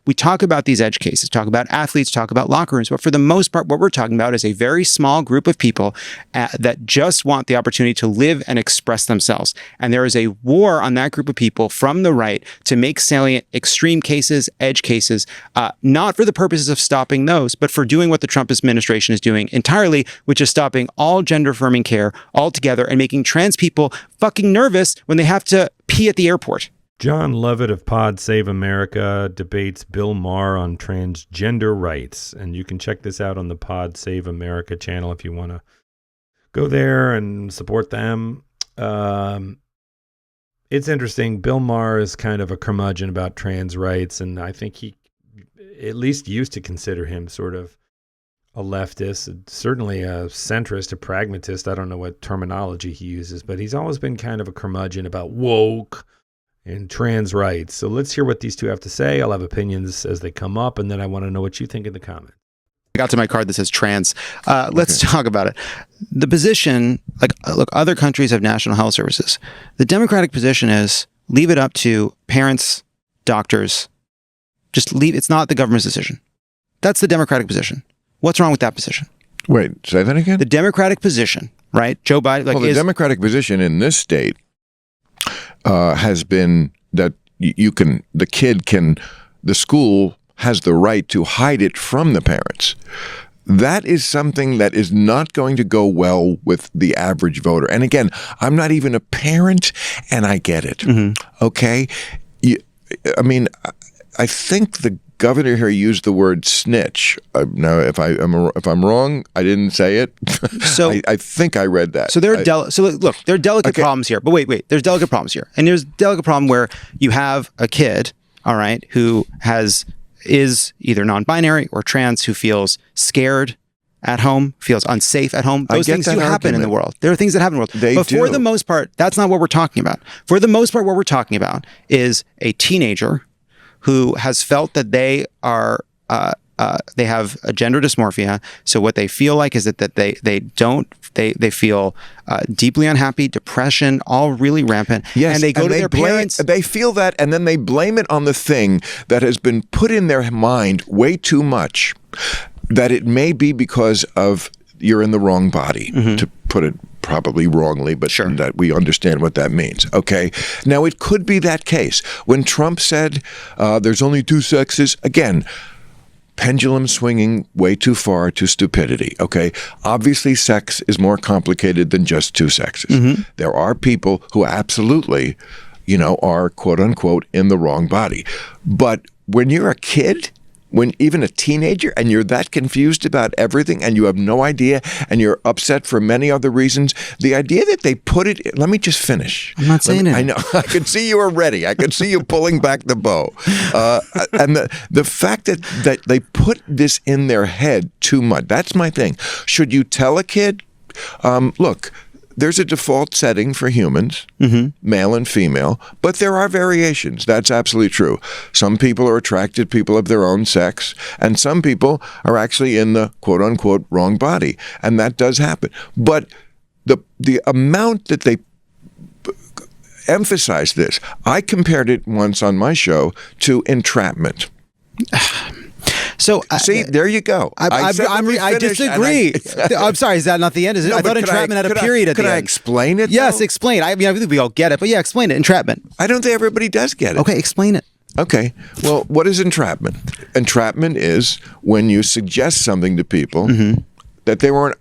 we talk about these edge cases, talk about athletes, talk about locker rooms, but for the most part, what we're talking about is a very small group of people that just want the opportunity to live and express themselves. And there is a war on that group of people from the right to make salient extreme cases, edge cases, not for the purposes of stopping those, but for doing what the Trump administration is doing entirely, which is stopping all gender affirming care altogether and making trans people fucking nervous when they have to pee at the airport. Jon Lovett of Pod Save America debates Bill Maher on transgender rights. And you can check this out on the Pod Save America channel if you want to go there and support them. It's interesting. Bill Maher is kind of a curmudgeon about trans rights, and I think he at least used to consider him sort of a leftist, certainly a centrist, a pragmatist. I don't know what terminology he uses, but he's always been kind of a curmudgeon about woke and trans rights. So let's hear what these two have to say. I'll have opinions as they come up, and then I want to know what you think in the comments. I got to my card that says trans. Let's talk about it. The position, look, other countries have national health services. The Democratic position is leave it up to parents, doctors. Just leave. It's not the government's decision. That's the Democratic position. What's wrong with that position? Wait, say that again? The Democratic position, right? Joe Biden. The Democratic position in this state has been that the school has the right to hide it from the parents. That is something that is not going to go well with the average voter. And again, I'm not even a parent, and I get it. Mm-hmm. Okay? I think the governor here used the word snitch. Now, if I'm wrong, I didn't say it. So I think I read that. So there are there are delicate problems here. But wait, there's delicate problems here, and there's a delicate problem where you have a kid, all right, who is either non-binary or trans, who feels scared at home, feels unsafe at home. Those things do happen in the world. There are things that happen in the world. But for the most part, that's not what we're talking about. For the most part, what we're talking about is a teenager who has felt that they have a gender dysmorphia. So what they feel like is that they feel deeply unhappy, depression, all really rampant. Yes, and they go to their parents. They feel that, and then they blame it on the thing that has been put in their mind way too much, that it may be because of you're in the wrong body, to put it probably wrongly, but sure, that we understand what that means. Okay. Now, it could be that case. When Trump said there's only two sexes, again, pendulum swinging way too far to stupidity. Okay. Obviously, sex is more complicated than just two sexes. Mm-hmm. There are people who absolutely, are quote unquote in the wrong body. But when you're a kid, when even a teenager, and you're that confused about everything and you have no idea and you're upset for many other reasons, the idea that they put it, let me just finish. I'm not saying it. I know. I can see you are ready. I can see you pulling back the bow. And the fact that they put this in their head too much, that's my thing. Should you tell a kid, look, there's a default setting for humans, male and female, but there are variations. That's absolutely true. Some people are attracted to people of their own sex, and some people are actually in the quote-unquote wrong body, and that does happen. But the amount that they emphasize this, I compared it once on my show to entrapment. So see, there you go. I disagree. I'm sorry. Is that not the end? Is it? No, I thought entrapment had a period at the end. Could I explain it? Yes, though? Explain. I think we all get it, but yeah, explain it. Entrapment. I don't think everybody does get it. Okay, explain it. Okay. Well, what is entrapment? Entrapment is when you suggest something to people that they weren't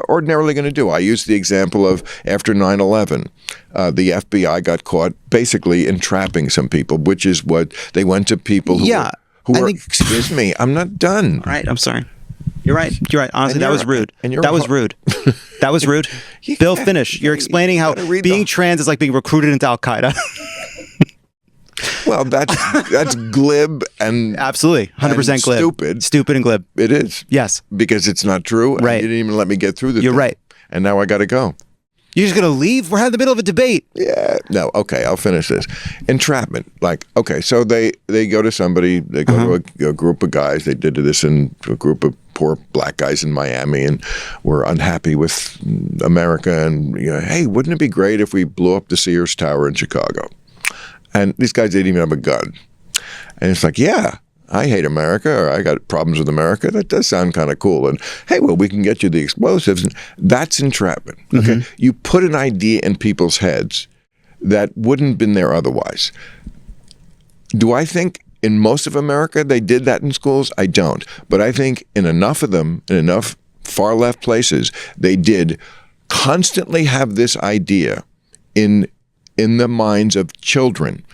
ordinarily going to do. I used the example of after 9/11, the FBI got caught basically entrapping some people, which is what they went to people who excuse me, I'm not done. All right, I'm sorry. You're right. Honestly, that was rude. That was rude. That was rude. Bill, finish. You're explaining how being trans is like being recruited into Al Qaeda. Well, that's glib and absolutely 100% glib. Stupid and glib. It is. Yes. Because it's not true. Right. And you didn't even let me get through the You're thing. right. And now I got to go. You're just going to leave? We're in the middle of a debate. Yeah. No. Okay. I'll finish this. Entrapment. Okay. So they go to somebody. They go to a group of guys. They did this in a group of poor black guys in Miami, and were unhappy with America. And hey, wouldn't it be great if we blew up the Sears Tower in Chicago? And these guys didn't even have a gun. And it's like, yeah. I hate America, or I got problems with America. That does sound kind of cool. And hey, well, we can get you the explosives. And that's entrapment. Okay, you put an idea in people's heads that wouldn't have been there otherwise. Do I think in most of America they did that in schools? I don't. But I think in enough of them, in enough far left places, they did constantly have this idea in the minds of children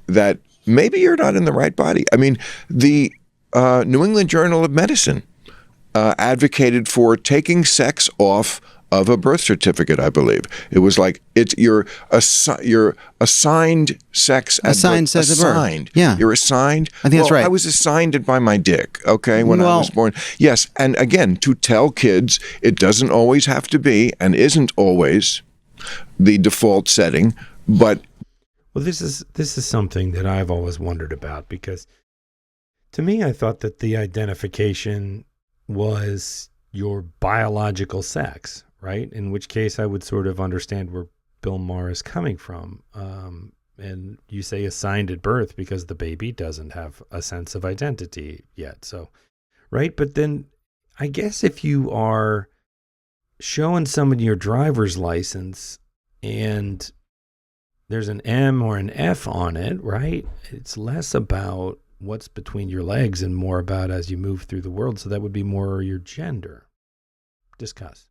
that maybe you're not in the right body. I mean, the New England Journal of Medicine advocated for taking sex off of a birth certificate, I believe. It was like you're assigned sex at Assigned birth. sex at birth. Assigned. Yeah. You're assigned. I think that's right. I was assigned it by my dick, okay, when I was born. Yes, and again, to tell kids it doesn't always have to be and isn't always the default setting, but Well, this is something that I've always wondered about, because to me, I thought that the identification was your biological sex, right? In which case I would sort of understand where Bill Maher is coming from. And you say assigned at birth because the baby doesn't have a sense of identity yet. So, right? But then I guess if you are showing somebody your driver's license and there's an M or an F on it, right? It's less about what's between your legs and more about as you move through the world. So that would be more your gender. Discuss.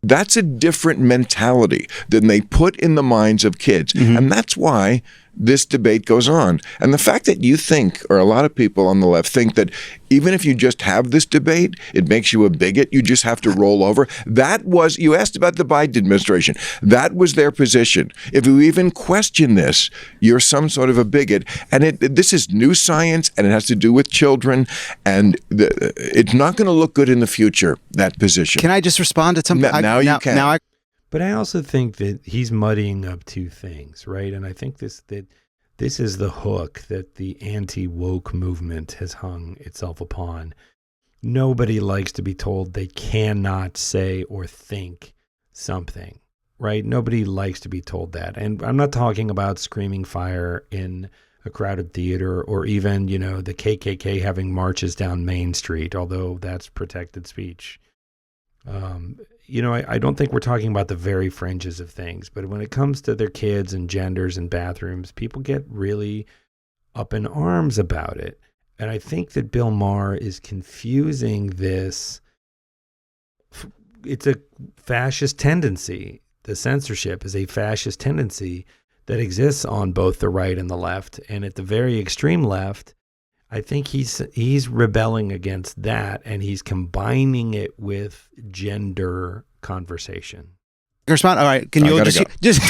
that's a different mentality than they put in the minds of kids. And that's why this debate goes on. And the fact that you think, or a lot of people on the left think, that even if you just have this debate, it makes you a bigot, you just have to roll over. That was, you asked about the Biden administration. That was their position. If you even question this, you're some sort of a bigot. And this is new science, and it has to do with children. And it's not going to look good in the future, that position. Can I just respond to something? Now you can. But I also think that he's muddying up two things, right? And I think this is the hook that the anti-woke movement has hung itself upon. Nobody likes to be told they cannot say or think something, right? Nobody likes to be told that. And I'm not talking about screaming fire in a crowded theater or even, the KKK having marches down Main Street, although that's protected speech. I don't think we're talking about the very fringes of things, but when it comes to their kids and genders and bathrooms, people get really up in arms about it. And I think that Bill Maher is confusing this. It's a fascist tendency. The censorship is a fascist tendency that exists on both the right and the left. And at the very extreme left, I think he's rebelling against that, and he's combining it with gender conversation. Respond. All right. Can you just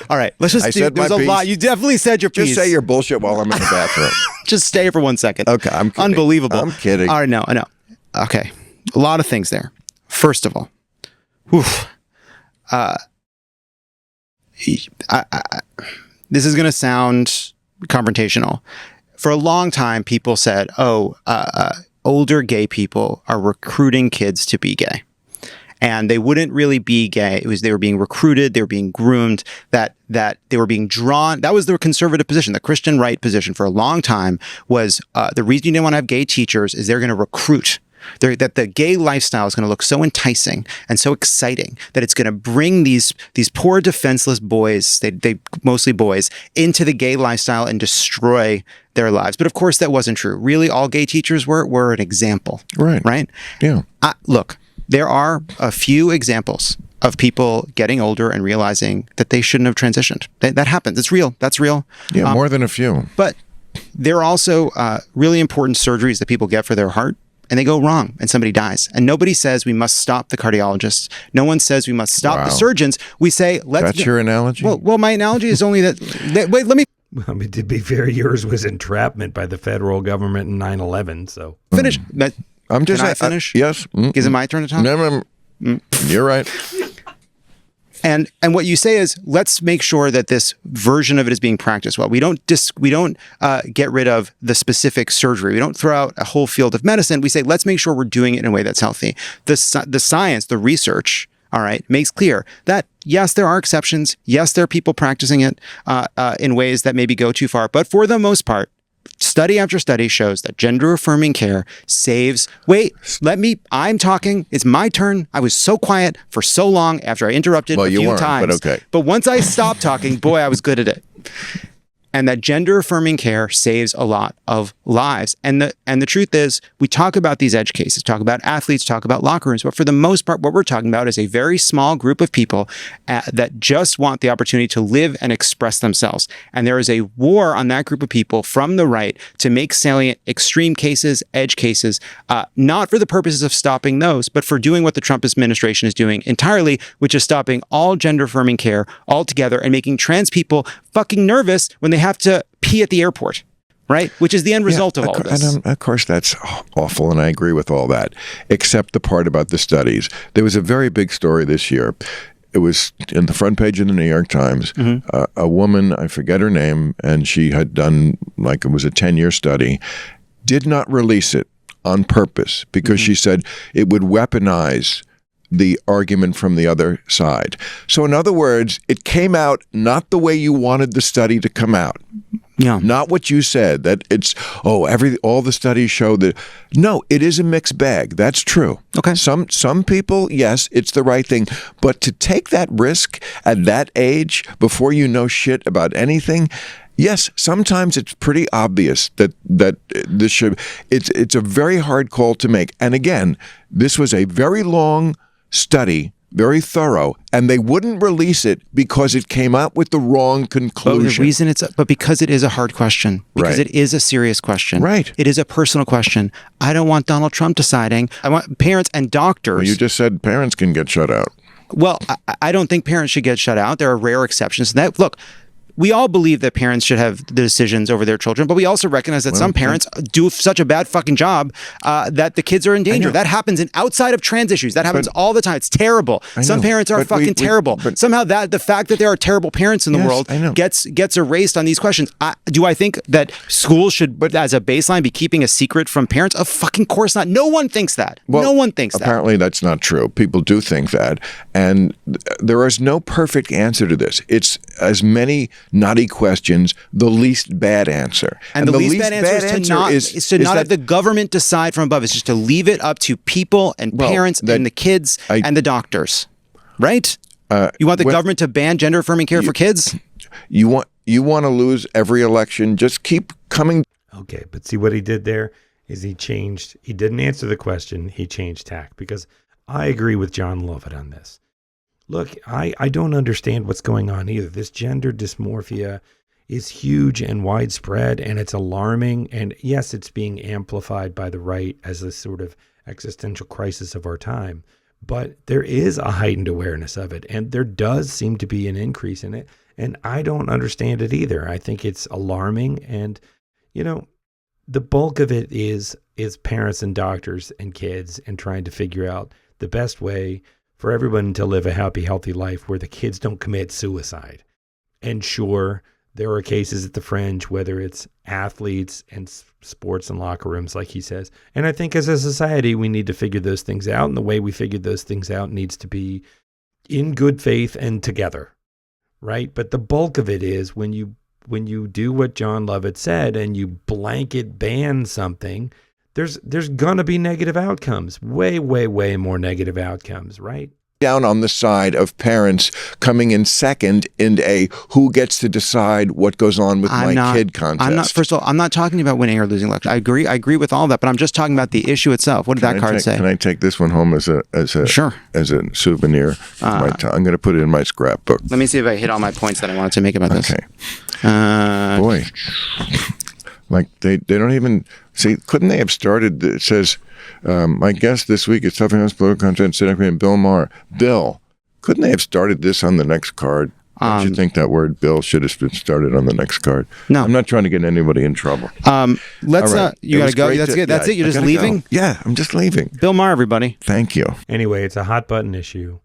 all right. Let's just do. There's a lot. You definitely said your piece. Just say your bullshit while I'm in the bathroom. Just stay for 1 second. Okay, I'm kidding. Unbelievable. I'm kidding. All right. No, I know. Okay. A lot of things there. First of all, this is going to sound confrontational. For a long time, people said, older gay people are recruiting kids to be gay. And they wouldn't really be gay. It was they were being recruited, they were being groomed, that they were being drawn. That was the conservative position. The Christian right position for a long time was the reason you didn't want to have gay teachers is they're going to recruit. That the gay lifestyle is going to look so enticing and so exciting that it's going to bring these poor defenseless boys, they mostly boys, into the gay lifestyle and destroy their lives. But of course, that wasn't true. Really, all gay teachers were an example. Right? Yeah. Look, there are a few examples of people getting older and realizing that they shouldn't have transitioned. That happens. It's real. That's real. Yeah, more than a few. But there are also really important surgeries that people get for their heart, and they go wrong and somebody dies. And nobody says we must stop the cardiologists. No one says we must stop the surgeons. We say, That's your analogy? Well, my analogy is only that wait, let me to be fair, yours was entrapment by the federal government in 9/11, so. Finish. I'm just Can I finish? Yes. Is it my turn to talk? No. You're right. And what you say is, let's make sure that this version of it is being practiced well. We don't get rid of the specific surgery. We don't throw out a whole field of medicine. We say, let's make sure we're doing it in a way that's healthy. The science, the research all right, makes clear that, yes, there are exceptions. Yes, there are people practicing it in ways that maybe go too far. But for the most part, study after study shows that gender-affirming care saves... I'm talking. It's my turn. I was so quiet for so long after I interrupted a few times. But okay. But once I stopped talking, boy, I was good at it. And that gender-affirming care saves a lot of lives. And the truth is, we talk about these edge cases, talk about athletes, talk about locker rooms, but for the most part, what we're talking about is a very small group of people that just want the opportunity to live and express themselves. And there is a war on that group of people from the right to make salient extreme cases, edge cases, not for the purposes of stopping those, but for doing what the Trump administration is doing entirely, which is stopping all gender-affirming care altogether and making trans people fucking nervous when they have to pee at the airport, right? Which is the end result of all this. And of course, that's awful, and I agree with all that, except the part about the studies. There was a very big story this year. It was in the front page of the New York Times. A woman, I forget her name, and she had done, like, it was a 10-year study, did not release it on purpose because she said it would weaponize the argument from the other side. So in other words, it came out not the way you wanted the study to come out. Yeah. Not what you said, that it's, all the studies show that. No, it is a mixed bag. That's true. Okay. Some people, yes, it's the right thing. But to take that risk at that age before you know shit about anything, yes, sometimes it's pretty obvious that this should. It's a very hard call to make. And again, this was a very long study, very thorough, and they wouldn't release it because it came out with the wrong conclusion. The reason because it is a hard question, because it is a serious question. Right. It is a personal question. I don't want Donald Trump deciding. I want parents and doctors. Well, you just said parents can get shut out. Well, I don't think parents should get shut out. There are rare exceptions to that. Look, we all believe that parents should have the decisions over their children, but we also recognize that some parents do such a bad fucking job that the kids are in danger. That happens outside of trans issues. That happens all the time. It's terrible. Some parents are fucking terrible. Somehow the fact that there are terrible parents in the world gets erased on these questions. Do I think that schools should, as a baseline, be keeping a secret from parents? Of fucking course not. No one thinks that. Well, no one thinks that. Apparently that's not true. People do think that. And there is no perfect answer to this. It's as many naughty questions, the least bad answer. And the least bad answer is to not have the government decide from above. It's just to leave it up to people and parents and the kids and the doctors. Right? You want the government to ban gender-affirming care for kids? You want to lose every election? Just keep coming. Okay, but see what he did there is he didn't answer the question, he changed tack, because I agree with Jon Lovett on this. Look, I don't understand what's going on either. This gender dysmorphia is huge and widespread, and it's alarming. And yes, it's being amplified by the right as this sort of existential crisis of our time. But there is a heightened awareness of it, and there does seem to be an increase in it. And I don't understand it either. I think it's alarming. And, the bulk of it is parents and doctors and kids and trying to figure out the best way for everyone to live a happy, healthy life where the kids don't commit suicide. And sure, there are cases at the fringe, whether it's athletes and sports and locker rooms, like he says. And I think as a society, we need to figure those things out. And the way we figure those things out needs to be in good faith and together, right? But the bulk of it is when you do what Jon Lovett said and you blanket ban something, there's going to be negative outcomes, way, way, way more negative outcomes, right? Down on the side of parents coming in second in a who gets to decide what goes on with my kid contest. First of all, I'm not talking about winning or losing election. I agree with all that, but I'm just talking about the issue itself. What did that card say? Can I take this one home as a souvenir? I'm going to put it in my scrapbook. Let me see if I hit all my points that I wanted to make about this. Okay. Boy. Like they don't even see. Couldn't they have started? It says, "My guest this week is Suffering House Political Content Secretary Bill Maher." Bill, couldn't they have started this on the next card? Don't you think that word "Bill" should have been started on the next card? No, I'm not trying to get anybody in trouble. Let's. Right. You got to go. That's good. That's it. You're just leaving. Go. Yeah, I'm just leaving. Bill Maher, everybody. Thank you. Anyway, it's a hot button issue.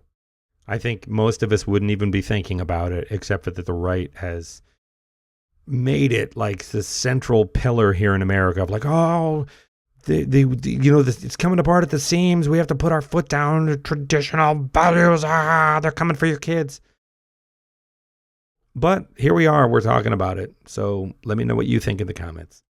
I think most of us wouldn't even be thinking about it, except for that the right has made it like the central pillar here in America of like, it's coming apart at the seams. We have to put our foot down. The traditional values, they're coming for your kids. But here we are. We're talking about it. So let me know what you think in the comments.